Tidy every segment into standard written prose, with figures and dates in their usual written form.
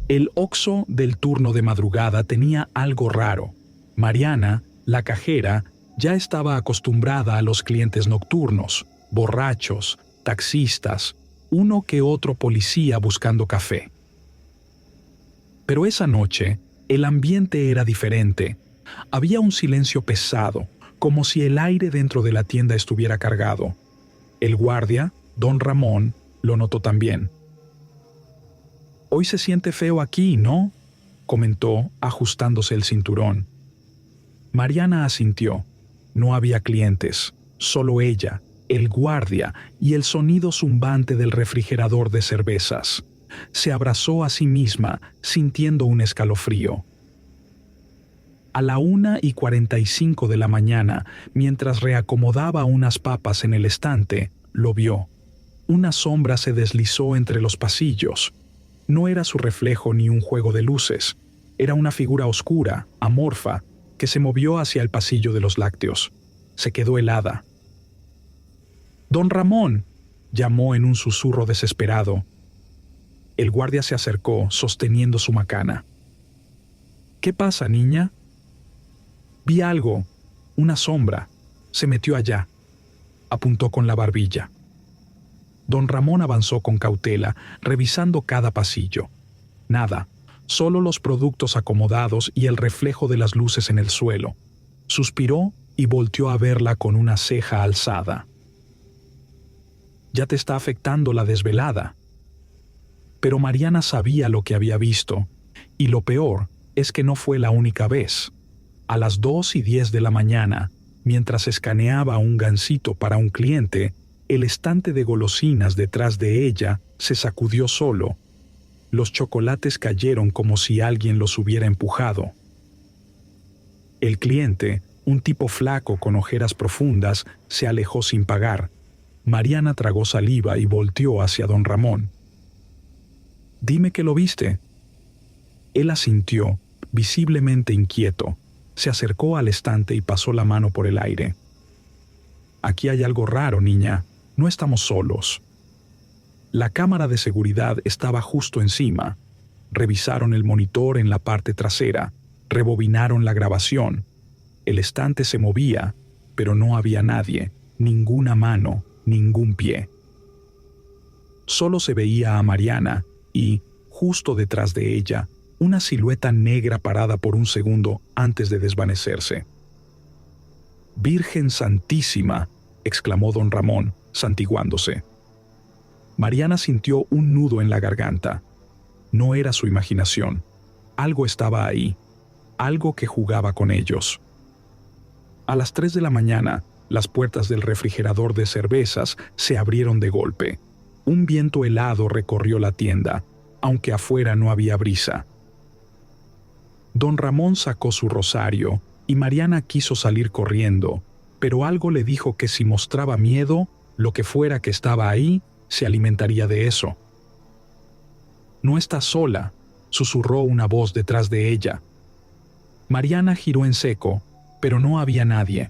El Oxxo del turno de madrugada tenía algo raro. Mariana, la cajera, ya estaba acostumbrada a los clientes nocturnos, borrachos, taxistas, uno que otro policía buscando café. Pero esa noche, el ambiente era diferente. Había un silencio pesado, como si el aire dentro de la tienda estuviera cargado. El guardia, don Ramón, lo notó también. «Hoy se siente feo aquí, ¿no?», comentó, ajustándose el cinturón. Mariana asintió. No había clientes, solo ella, el guardia y el sonido zumbante del refrigerador de cervezas. Se abrazó a sí misma, sintiendo un escalofrío. A la 1:45 de la mañana, mientras reacomodaba unas papas en el estante, lo vio. Una sombra se deslizó entre los pasillos. No era su reflejo ni un juego de luces. Era una figura oscura, amorfa, que se movió hacia el pasillo de los lácteos. Se quedó helada. «Don Ramón», llamó en un susurro desesperado. El guardia se acercó, sosteniendo su macana. «¿Qué pasa, niña?» «Vi algo, una sombra. Se metió allá», apuntó con la barbilla. Don Ramón avanzó con cautela, revisando cada pasillo. Nada, solo los productos acomodados y el reflejo de las luces en el suelo. Suspiró y volteó a verla con una ceja alzada. «Ya te está afectando la desvelada». Pero Mariana sabía lo que había visto, y lo peor es que no fue la única vez. A las 2:10 de la mañana, mientras escaneaba un gansito para un cliente, el estante de golosinas detrás de ella se sacudió solo. Los chocolates cayeron como si alguien los hubiera empujado. El cliente, un tipo flaco con ojeras profundas, se alejó sin pagar. Mariana tragó saliva y volteó hacia don Ramón. «Dime que lo viste». Él asintió, visiblemente inquieto. Se acercó al estante y pasó la mano por el aire. «Aquí hay algo raro, niña. No estamos solos». La cámara de seguridad estaba justo encima. Revisaron el monitor en la parte trasera. Rebobinaron la grabación. El estante se movía, pero no había nadie, ninguna mano, ningún pie. Solo se veía a Mariana y, justo detrás de ella, una silueta negra parada por un segundo antes de desvanecerse. «Virgen Santísima», exclamó don Ramón, santiguándose. Mariana sintió un nudo en la garganta. No era su imaginación. Algo estaba ahí, algo que jugaba con ellos. A las 3 de la mañana, las puertas del refrigerador de cervezas se abrieron de golpe. Un viento helado recorrió la tienda, aunque afuera no había brisa. Don Ramón sacó su rosario y Mariana quiso salir corriendo, pero algo le dijo que si mostraba miedo, lo que fuera que estaba ahí se alimentaría de eso. «No estás sola», susurró una voz detrás de ella. Mariana giró en seco, pero no había nadie.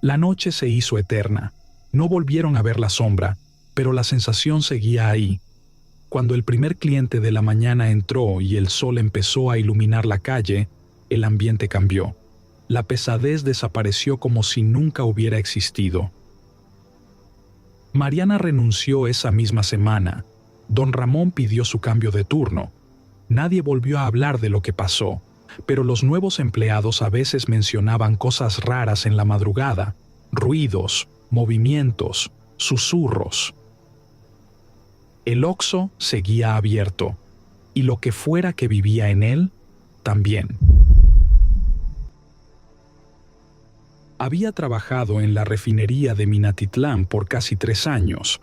La noche se hizo eterna. No volvieron a ver la sombra, pero la sensación seguía ahí. Cuando el primer cliente de la mañana entró y el sol empezó a iluminar la calle, el ambiente cambió. La pesadez desapareció como si nunca hubiera existido. Mariana renunció esa misma semana. Don Ramón pidió su cambio de turno. Nadie volvió a hablar de lo que pasó, pero los nuevos empleados a veces mencionaban cosas raras en la madrugada, ruidos, movimientos, susurros. El Oxxo seguía abierto, y lo que fuera que vivía en él, también. Había trabajado en la refinería de Minatitlán por casi 3 años.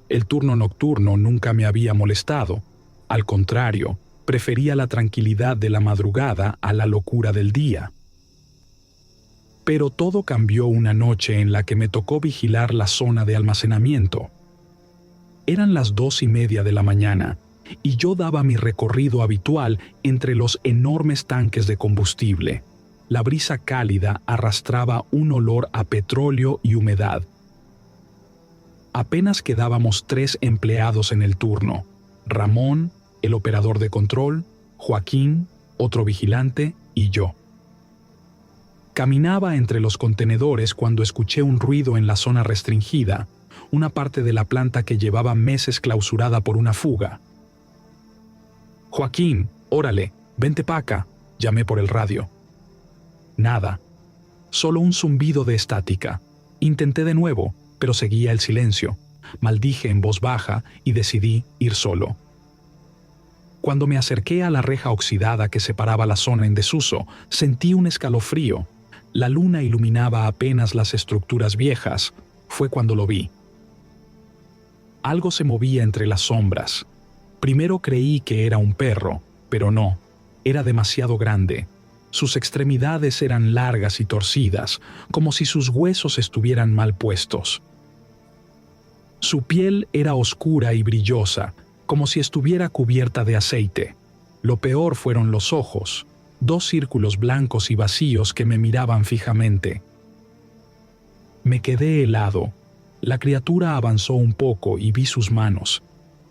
El turno nocturno nunca me había molestado. Al contrario, prefería la tranquilidad de la madrugada a la locura del día. Pero todo cambió una noche en la que me tocó vigilar la zona de almacenamiento. Eran las 2:30 de la mañana, y yo daba mi recorrido habitual entre los enormes tanques de combustible. La brisa cálida arrastraba un olor a petróleo y humedad. Apenas quedábamos 3 empleados en el turno: Ramón, el operador de control, Joaquín, otro vigilante y yo. Caminaba entre los contenedores cuando escuché un ruido en la zona restringida, una parte de la planta que llevaba meses clausurada por una fuga. «Joaquín, órale, vente pa' acá», llamé por el radio. Nada, solo un zumbido de estática. Intenté de nuevo, pero seguía el silencio. Maldije en voz baja y decidí ir solo. Cuando me acerqué a la reja oxidada que separaba la zona en desuso, sentí un escalofrío. La luna iluminaba apenas las estructuras viejas. Fue cuando lo vi. Algo se movía entre las sombras. Primero creí que era un perro, pero no, era demasiado grande. Sus extremidades eran largas y torcidas, como si sus huesos estuvieran mal puestos. Su piel era oscura y brillosa, como si estuviera cubierta de aceite. Lo peor fueron los ojos, 2 círculos blancos y vacíos que me miraban fijamente. Me quedé helado. La criatura avanzó un poco y vi sus manos.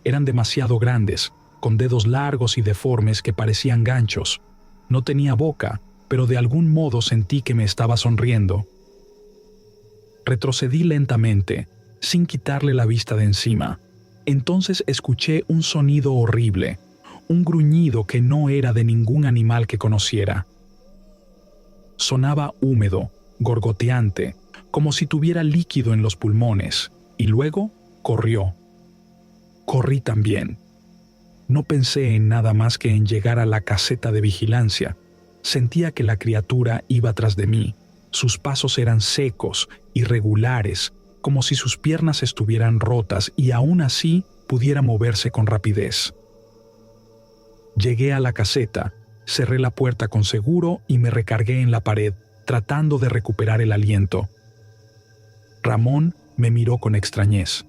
Eran demasiado grandes, con dedos largos y deformes que parecían ganchos. No tenía boca, pero de algún modo sentí que me estaba sonriendo. Retrocedí lentamente, sin quitarle la vista de encima. Entonces escuché un sonido horrible, un gruñido que no era de ningún animal que conociera. Sonaba húmedo, gorgoteante, como si tuviera líquido en los pulmones, y luego corrió. Corrí también. No pensé en nada más que en llegar a la caseta de vigilancia. Sentía que la criatura iba tras de mí. Sus pasos eran secos, irregulares, como si sus piernas estuvieran rotas y aún así pudiera moverse con rapidez. Llegué a la caseta, cerré la puerta con seguro y me recargué en la pared, tratando de recuperar el aliento. Ramón me miró con extrañez.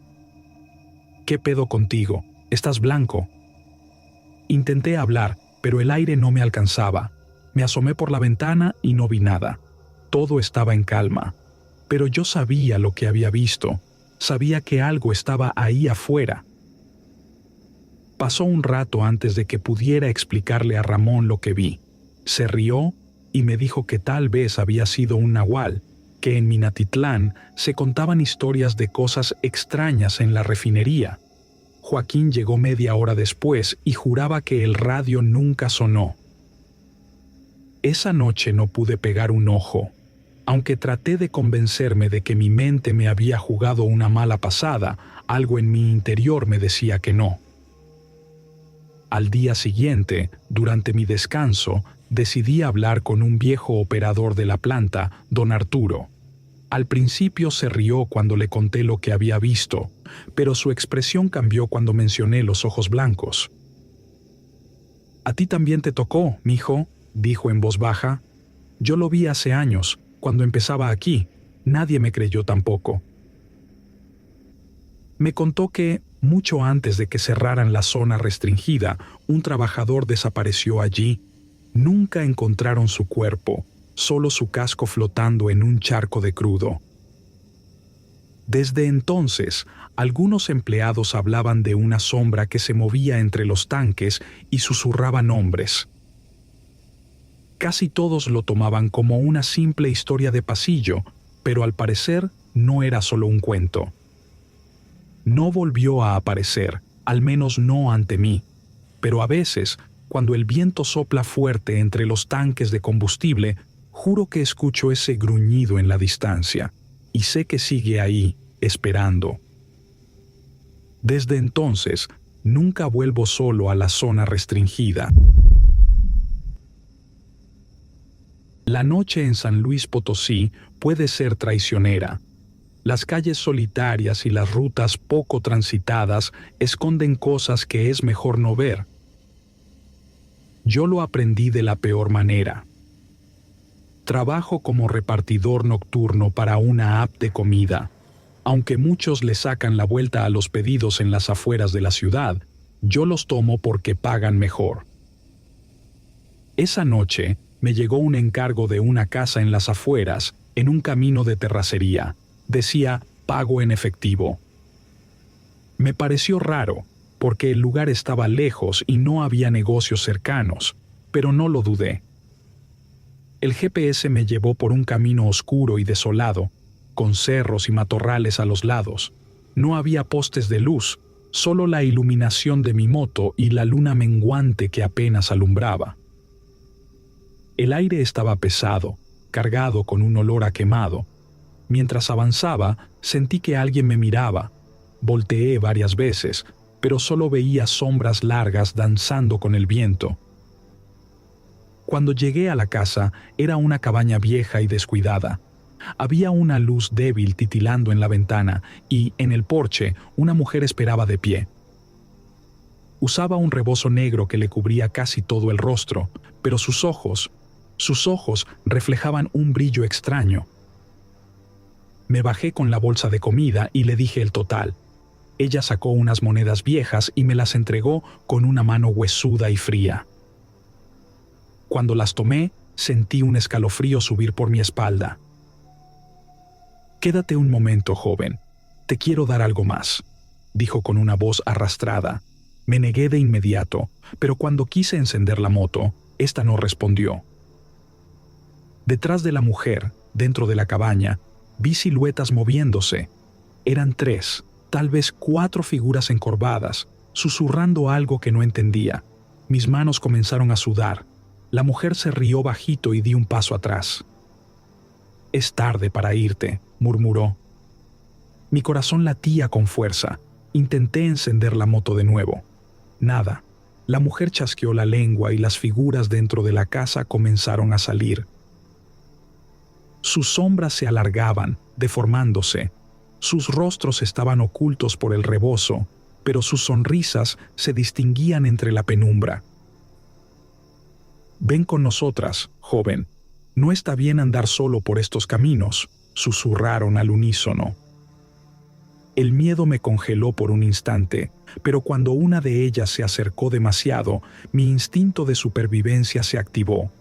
«¿Qué pedo contigo? Estás blanco». Intenté hablar, pero el aire no me alcanzaba. Me asomé por la ventana y no vi nada. Todo estaba en calma. Pero yo sabía lo que había visto. Sabía que algo estaba ahí afuera. Pasó un rato antes de que pudiera explicarle a Ramón lo que vi. Se rió y me dijo que tal vez había sido un nahual, que en Minatitlán se contaban historias de cosas extrañas en la refinería. Joaquín llegó media hora después y juraba que el radio nunca sonó. Esa noche no pude pegar un ojo. Aunque traté de convencerme de que mi mente me había jugado una mala pasada, algo en mi interior me decía que no. Al día siguiente, durante mi descanso, decidí hablar con un viejo operador de la planta, don Arturo. Al principio se rió cuando le conté lo que había visto, pero su expresión cambió cuando mencioné los ojos blancos. «A ti también te tocó, mijo», dijo en voz baja. «Yo lo vi hace años, cuando empezaba aquí. Nadie me creyó tampoco». Me contó que, mucho antes de que cerraran la zona restringida, un trabajador desapareció allí. Nunca encontraron su cuerpo, solo su casco flotando en un charco de crudo. Desde entonces, algunos empleados hablaban de una sombra que se movía entre los tanques y susurraba nombres. Casi todos lo tomaban como una simple historia de pasillo, pero al parecer no era solo un cuento. No volvió a aparecer, al menos no ante mí, pero a veces, cuando el viento sopla fuerte entre los tanques de combustible, juro que escucho ese gruñido en la distancia, y sé que sigue ahí, esperando. Desde entonces, nunca vuelvo solo a la zona restringida. La noche en San Luis Potosí puede ser traicionera. Las calles solitarias y las rutas poco transitadas esconden cosas que es mejor no ver. Yo lo aprendí de la peor manera. Trabajo como repartidor nocturno para una app de comida. Aunque muchos le sacan la vuelta a los pedidos en las afueras de la ciudad, yo los tomo porque pagan mejor. Esa noche me llegó un encargo de una casa en las afueras, en un camino de terracería. Decía pago en efectivo. Me pareció raro, porque el lugar estaba lejos y no había negocios cercanos, pero no lo dudé. El GPS me llevó por un camino oscuro y desolado, con cerros y matorrales a los lados. No había postes de luz, solo la iluminación de mi moto y la luna menguante que apenas alumbraba. El aire estaba pesado, cargado con un olor a quemado. Mientras avanzaba, sentí que alguien me miraba. Volteé varias veces, pero solo veía sombras largas danzando con el viento. Cuando llegué a la casa, era una cabaña vieja y descuidada. Había una luz débil titilando en la ventana y, en el porche, una mujer esperaba de pie. Usaba un rebozo negro que le cubría casi todo el rostro, pero sus ojos reflejaban un brillo extraño. Me bajé con la bolsa de comida y le dije el total. Ella sacó unas monedas viejas y me las entregó con una mano huesuda y fría. Cuando las tomé, sentí un escalofrío subir por mi espalda. «Quédate un momento, joven. Te quiero dar algo más», dijo con una voz arrastrada. Me negué de inmediato, pero cuando quise encender la moto, esta no respondió. Detrás de la mujer, dentro de la cabaña, vi siluetas moviéndose. Eran 3, tal vez 4 figuras encorvadas, susurrando algo que no entendía. Mis manos comenzaron a sudar. La mujer se rió bajito y di un paso atrás. «Es tarde para irte», murmuró. Mi corazón latía con fuerza. Intenté encender la moto de nuevo. Nada. La mujer chasqueó la lengua y las figuras dentro de la casa comenzaron a salir. Sus sombras se alargaban, deformándose. Sus rostros estaban ocultos por el rebozo, pero sus sonrisas se distinguían entre la penumbra. «Ven con nosotras, joven. No está bien andar solo por estos caminos», susurraron al unísono. El miedo me congeló por un instante, pero cuando una de ellas se acercó demasiado, mi instinto de supervivencia se activó.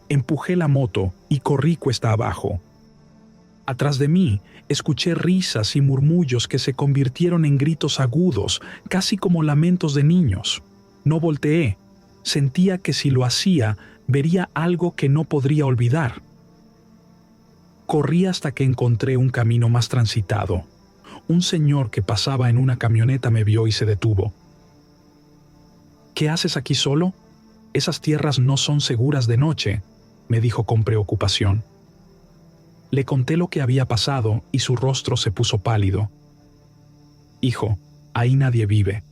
Empujé la moto y corrí cuesta abajo. Atrás de mí, escuché risas y murmullos que se convirtieron en gritos agudos, casi como lamentos de niños. No volteé. Sentía que si lo hacía, vería algo que no podría olvidar. Corrí hasta que encontré un camino más transitado. Un señor que pasaba en una camioneta me vio y se detuvo. «¿Qué haces aquí solo? Esas tierras no son seguras de noche», me dijo con preocupación. Le conté lo que había pasado y su rostro se puso pálido. «Hijo, ahí nadie vive.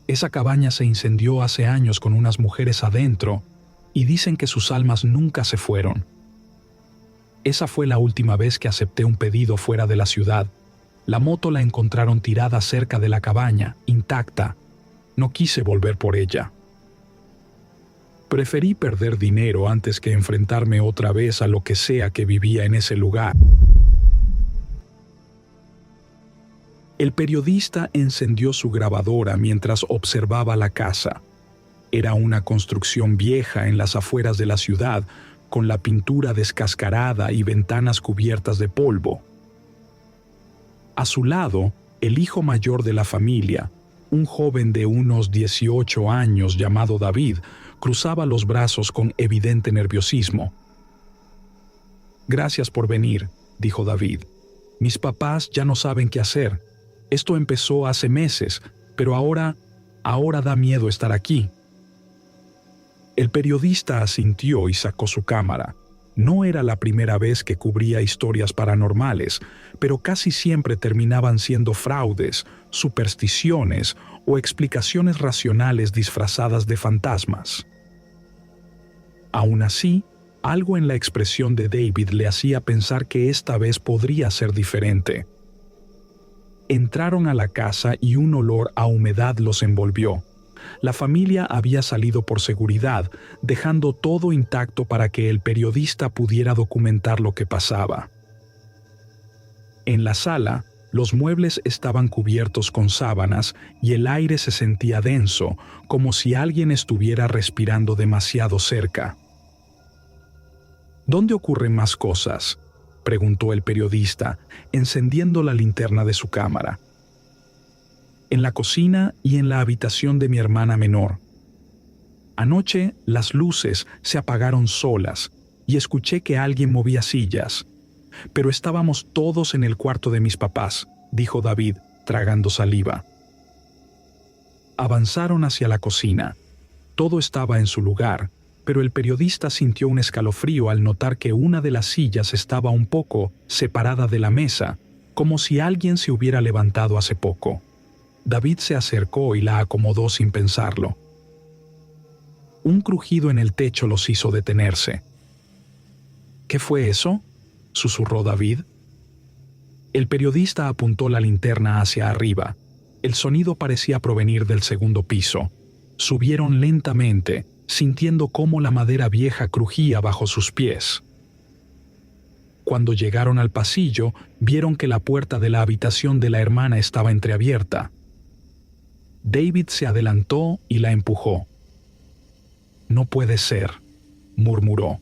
Esa cabaña se incendió hace años con unas mujeres adentro y dicen que sus almas nunca se fueron. Esa fue la última vez que acepté un pedido fuera de la ciudad. La moto la encontraron tirada cerca de la cabaña, intacta. No quise volver por ella. Preferí perder dinero antes que enfrentarme otra vez a lo que sea que vivía en ese lugar». El periodista encendió su grabadora mientras observaba la casa. Era una construcción vieja en las afueras de la ciudad, con la pintura descascarada y ventanas cubiertas de polvo. A su lado, el hijo mayor de la familia, un joven de unos 18 años llamado David, cruzaba los brazos con evidente nerviosismo. «Gracias por venir», dijo David. «Mis papás ya no saben qué hacer. Esto empezó hace meses, pero ahora da miedo estar aquí». El periodista asintió y sacó su cámara. No era la primera vez que cubría historias paranormales, pero casi siempre terminaban siendo fraudes, supersticiones o explicaciones racionales disfrazadas de fantasmas. Aún así, algo en la expresión de David le hacía pensar que esta vez podría ser diferente. Entraron a la casa y un olor a humedad los envolvió. La familia había salido por seguridad, dejando todo intacto para que el periodista pudiera documentar lo que pasaba. En la sala, los muebles estaban cubiertos con sábanas y el aire se sentía denso, como si alguien estuviera respirando demasiado cerca. «¿Dónde ocurren más cosas?», preguntó el periodista, encendiendo la linterna de su cámara. en la cocina y en la habitación de mi hermana menor. Anoche las luces se apagaron solas y escuché que alguien movía sillas. Pero estábamos todos en el cuarto de mis papás, dijo David, tragando saliva. Avanzaron hacia la cocina. Todo estaba en su lugar, pero el periodista sintió un escalofrío al notar que una de las sillas estaba un poco separada de la mesa, como si alguien se hubiera levantado hace poco. David se acercó y la acomodó sin pensarlo. Un crujido en el techo los hizo detenerse. ¿Qué fue eso?, susurró David. El periodista apuntó la linterna hacia arriba. El sonido parecía provenir del segundo piso. Subieron lentamente, sintiendo cómo la madera vieja crujía bajo sus pies. Cuando llegaron al pasillo, vieron que la puerta de la habitación de la hermana estaba entreabierta. David se adelantó y la empujó. «No puede ser», murmuró.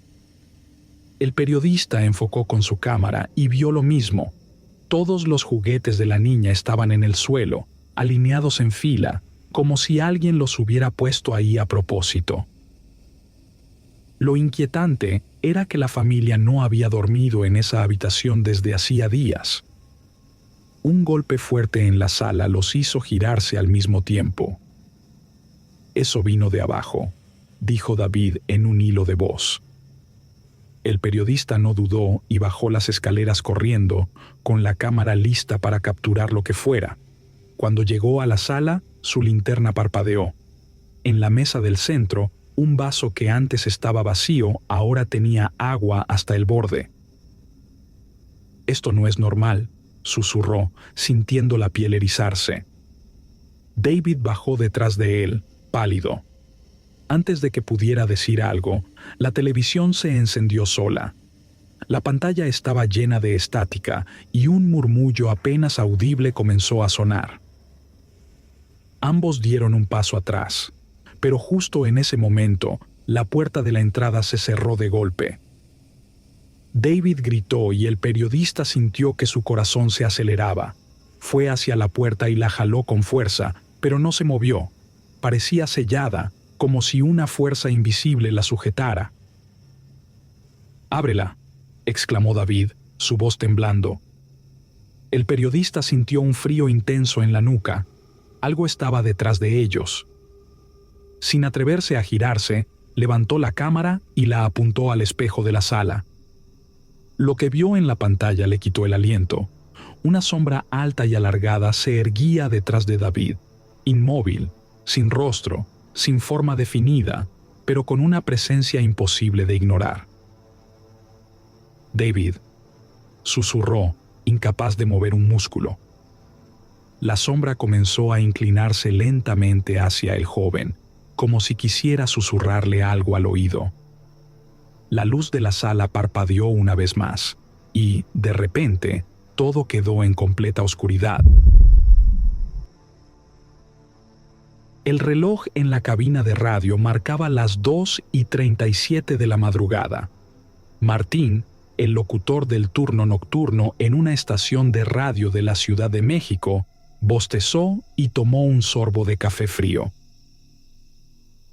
El periodista enfocó con su cámara y vio lo mismo. Todos los juguetes de la niña estaban en el suelo, alineados en fila, como si alguien los hubiera puesto ahí a propósito. Lo inquietante era que la familia no había dormido en esa habitación desde hacía días. Un golpe fuerte en la sala los hizo girarse al mismo tiempo. «Eso vino de abajo», dijo David en un hilo de voz. El periodista no dudó y bajó las escaleras corriendo, con la cámara lista para capturar lo que fuera. Cuando llegó a la sala, su linterna parpadeó. En la mesa del centro, un vaso que antes estaba vacío ahora tenía agua hasta el borde. «Esto no es normal», susurró, sintiendo la piel erizarse. David bajó detrás de él, pálido. Antes de que pudiera decir algo, la televisión se encendió sola. La pantalla estaba llena de estática y un murmullo apenas audible comenzó a sonar. Ambos dieron un paso atrás, pero justo en ese momento, la puerta de la entrada se cerró de golpe. David gritó y el periodista sintió que su corazón se aceleraba. Fue hacia la puerta y la jaló con fuerza, pero no se movió. Parecía sellada, como si una fuerza invisible la sujetara. «Ábrela», exclamó David, su voz temblando. El periodista sintió un frío intenso en la nuca. Algo estaba detrás de ellos. Sin atreverse a girarse, levantó la cámara y la apuntó al espejo de la sala. Lo que vio en la pantalla le quitó el aliento. Una sombra alta y alargada se erguía detrás de David, inmóvil, sin rostro, sin forma definida, pero con una presencia imposible de ignorar. «David», susurró, incapaz de mover un músculo. La sombra comenzó a inclinarse lentamente hacia el joven, como si quisiera susurrarle algo al oído. La luz de la sala parpadeó una vez más, y, de repente, todo quedó en completa oscuridad. El reloj en la cabina de radio marcaba las 2:37 de la madrugada. Martín, el locutor del turno nocturno en una estación de radio de la Ciudad de México, bostezó y tomó un sorbo de café frío.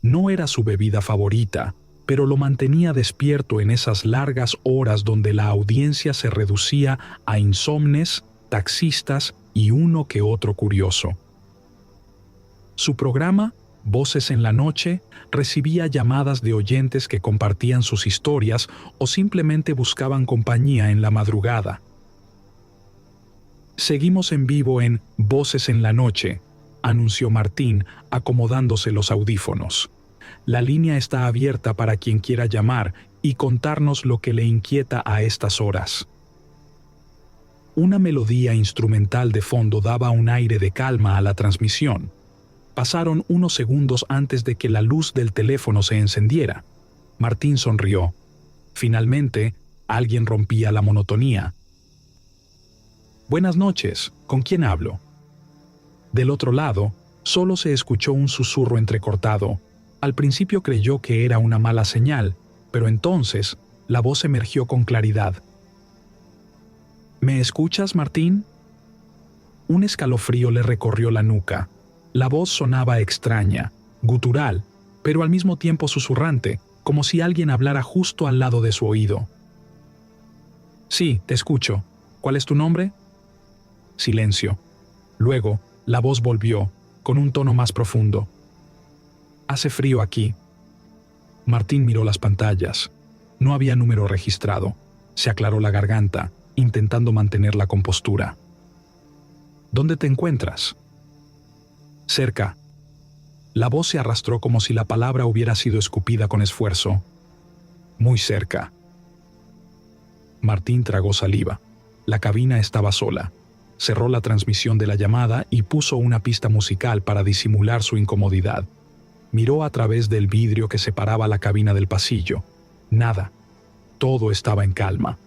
No era su bebida favorita, pero lo mantenía despierto en esas largas horas donde la audiencia se reducía a insomnes, taxistas y uno que otro curioso. Su programa, Voces en la Noche, recibía llamadas de oyentes que compartían sus historias o simplemente buscaban compañía en la madrugada. «Seguimos en vivo en Voces en la Noche», anunció Martín, acomodándose los audífonos. «La línea está abierta para quien quiera llamar y contarnos lo que le inquieta a estas horas». Una melodía instrumental de fondo daba un aire de calma a la transmisión. Pasaron unos segundos antes de que la luz del teléfono se encendiera. Martín sonrió. Finalmente, alguien rompía la monotonía. «Buenas noches, ¿con quién hablo?». Del otro lado, solo se escuchó un susurro entrecortado. Al principio creyó que era una mala señal, pero entonces la voz emergió con claridad. «¿Me escuchas, Martín?». Un escalofrío le recorrió la nuca. La voz sonaba extraña, gutural, pero al mismo tiempo susurrante, como si alguien hablara justo al lado de su oído. «Sí, te escucho. ¿Cuál es tu nombre?» Silencio. Luego, la voz volvió, con un tono más profundo. «Hace frío aquí». Martín miró las pantallas. No había número registrado. Se aclaró la garganta, intentando mantener la compostura. «¿Dónde te encuentras?» «Cerca». La voz se arrastró como si la palabra hubiera sido escupida con esfuerzo. «Muy cerca». Martín tragó saliva. La cabina estaba sola. Cerró la transmisión de la llamada y puso una pista musical para disimular su incomodidad. Miró a través del vidrio que separaba la cabina del pasillo. Nada. Todo estaba en calma.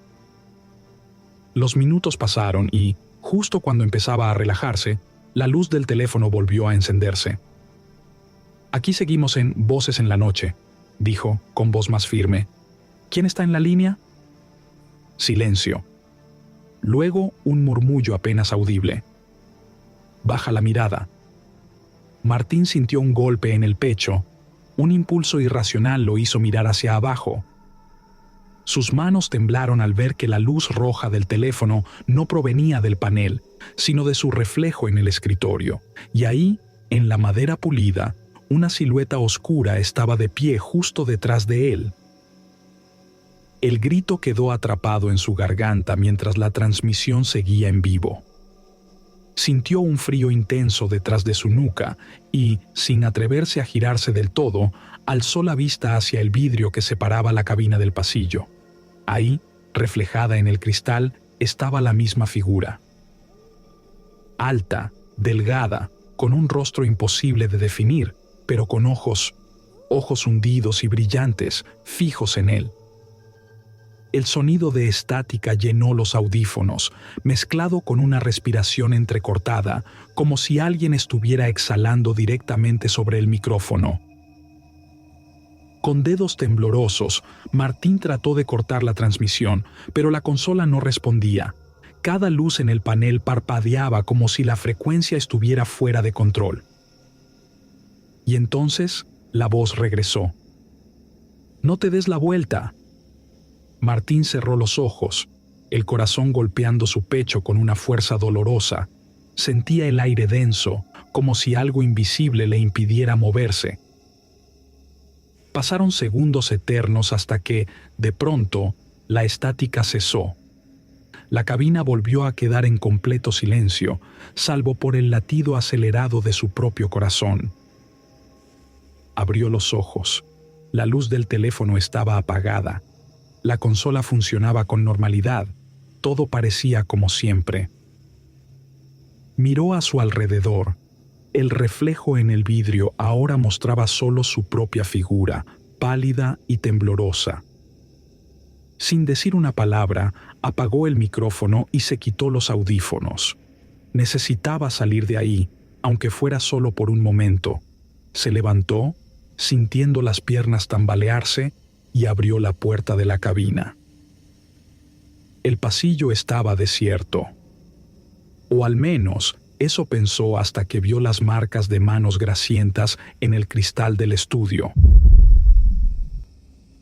Los minutos pasaron y, justo cuando empezaba a relajarse, la luz del teléfono volvió a encenderse. «Aquí seguimos en Voces en la Noche», dijo, con voz más firme. «¿Quién está en la línea?» Silencio. Luego un murmullo apenas audible. «Baja la mirada». Martín sintió un golpe en el pecho. Un impulso irracional lo hizo mirar hacia abajo. Sus manos temblaron al ver que la luz roja del teléfono no provenía del panel, sino de su reflejo en el escritorio. Y ahí, en la madera pulida, una silueta oscura estaba de pie justo detrás de él. El grito quedó atrapado en su garganta mientras la transmisión seguía en vivo. Sintió un frío intenso detrás de su nuca y, sin atreverse a girarse del todo, alzó la vista hacia el vidrio que separaba la cabina del pasillo. Ahí, reflejada en el cristal, estaba la misma figura. Alta, delgada, con un rostro imposible de definir, pero con ojos hundidos y brillantes, fijos en él. El sonido de estática llenó los audífonos, mezclado con una respiración entrecortada, como si alguien estuviera exhalando directamente sobre el micrófono. Con dedos temblorosos, Martín trató de cortar la transmisión, pero la consola no respondía. Cada luz en el panel parpadeaba como si la frecuencia estuviera fuera de control. Y entonces, la voz regresó. «No te des la vuelta». Martín cerró los ojos, el corazón golpeando su pecho con una fuerza dolorosa. Sentía el aire denso, como si algo invisible le impidiera moverse. Pasaron segundos eternos hasta que, de pronto, la estática cesó. La cabina volvió a quedar en completo silencio, salvo por el latido acelerado de su propio corazón. Abrió los ojos. La luz del teléfono estaba apagada. La consola funcionaba con normalidad. Todo parecía como siempre. Miró a su alrededor. El reflejo en el vidrio ahora mostraba solo su propia figura, pálida y temblorosa. Sin decir una palabra, apagó el micrófono y se quitó los audífonos. Necesitaba salir de ahí, aunque fuera solo por un momento. Se levantó, sintiendo las piernas tambalearse, y abrió la puerta de la cabina. El pasillo estaba desierto. O al menos, eso pensó hasta que vio las marcas de manos grasientas en el cristal del estudio.